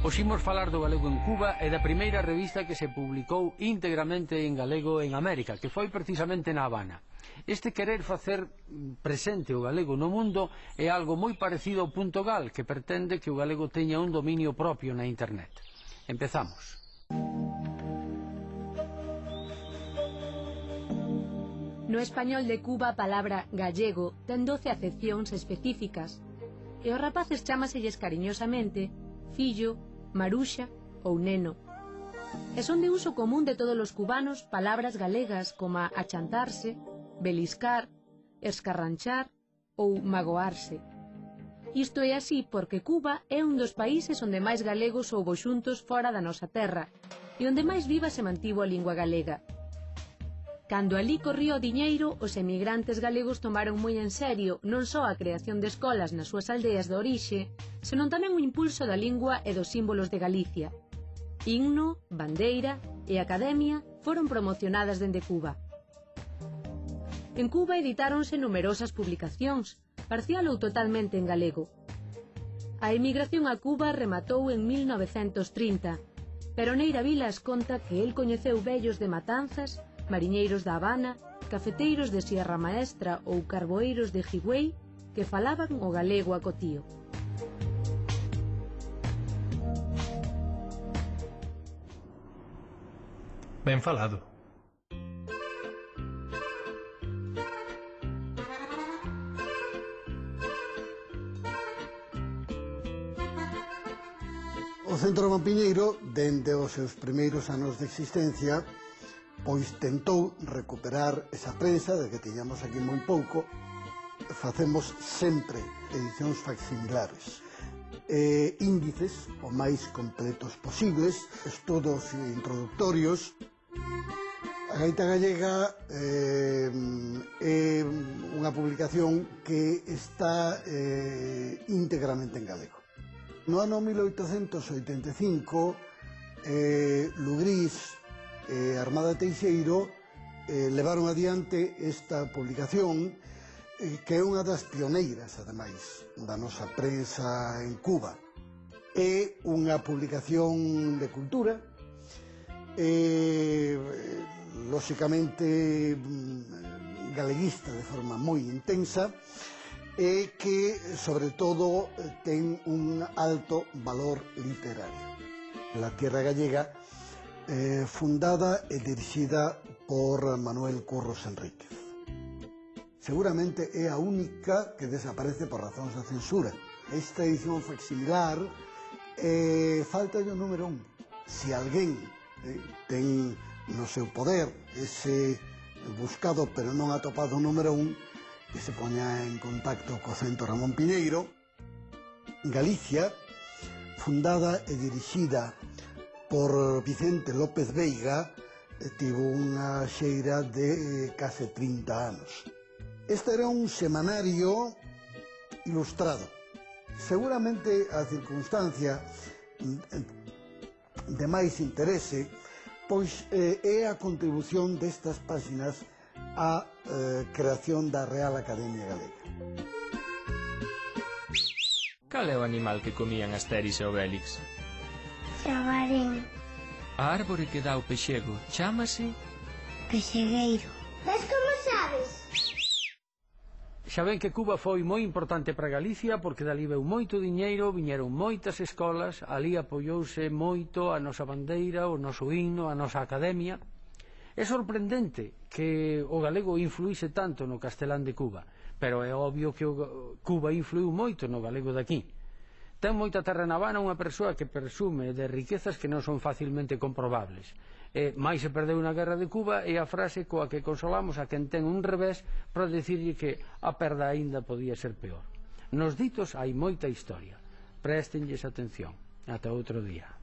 Oximos falar do galego en Cuba e da primeira revista que se publicou íntegramente en galego en América, que foi precisamente na Habana. Este querer facer presente o galego no mundo é algo moi parecido ao punto gal, que pretende que o galego teña un dominio propio na internet. Empezamos. No español de Cuba a palabra gallego ten 12 acepcións específicas e os rapaces chámaselles cariñosamente fillo, maruxa ou neno. E son de uso común de todos os cubanos palabras galegas como achantarse, beliscar, escarranchar ou magoarse. Isto é así porque Cuba é un dos países onde máis galegos houbo xuntos fora da nosa terra e onde máis viva se mantivo a lingua galega. Cando alí corría o diñeiro, os emigrantes galegos tomaron moi en serio non só a creación de escolas nas súas aldeas de orixe, senón tamén o impulso da lingua e dos símbolos de Galicia. Himno, bandeira e academia foron promocionadas dende Cuba. En Cuba editáronse numerosas publicacións, parcial ou totalmente en galego. A emigración a Cuba rematou en 1930, pero Neira Vilas conta que el coñeceu vellos de Matanzas, mariñeiros da Habana, cafeteiros de Sierra Maestra ou carboeiros de Higüey que falaban o galego acotío. Ben falado. O Centro Ramón Piñeiro, dende os seus primeiros anos de existencia, pois tentou recuperar esa prensa de que tiñamos aquí moi pouco. Facemos sempre edicións facsimilares, índices o máis completos posibles, estudos introductorios. A Gaita Gallega é unha publicación que está íntegramente en galego. No ano 1885, Lugrís e Armada Teixeiro levaron adiante esta publicación, que é unha das pioneiras, ademais, da nosa prensa en Cuba. É unha publicación de cultura, lóxicamente galeguista de forma moi intensa, e que, sobre todo, ten un alto valor literario. La Tierra Gallega, fundada e dirixida por Manuel Curros Enríquez. Seguramente é a única que desaparece por razóns da censura. Esta edición facsimilar falta o número 1. Se alguén ten no seu poder ese buscado pero non atopado o número 1, que se poña en contacto co Centro Ramón Piñeiro. Galicia, fundada e dirixida por Vicente López Veiga, tivo unha xeira de case 30 anos. Este era un semanario ilustrado. Seguramente a circunstancia de máis interese pois é a contribución destas páxinas á creación da Real Academia Galega. Cal é o animal que comían Asterix e Obélix? Xabarén. A árbore que dá o pexego chámase? Pexegueiro. Mas como sabes? Xa ven que Cuba foi moi importante para Galicia porque dali veu moito diñeiro, viñeron moitas escolas, ali apoiouse moito a nosa bandeira, o noso himno, a nosa academia. É sorprendente que o galego influíse tanto no castelán de Cuba, pero é obvio que Cuba influiu moito no galego de aquí. Ten moita terra na Habana unha persoa que presume de riquezas que non son facilmente comprobables. Mais se perdeu na guerra de Cuba e a frase coa que consolamos a quen ten un revés para dicirlle que a perda aínda podía ser peor. Nos ditos hai moita historia. Préstenlles atención. Ata outro día.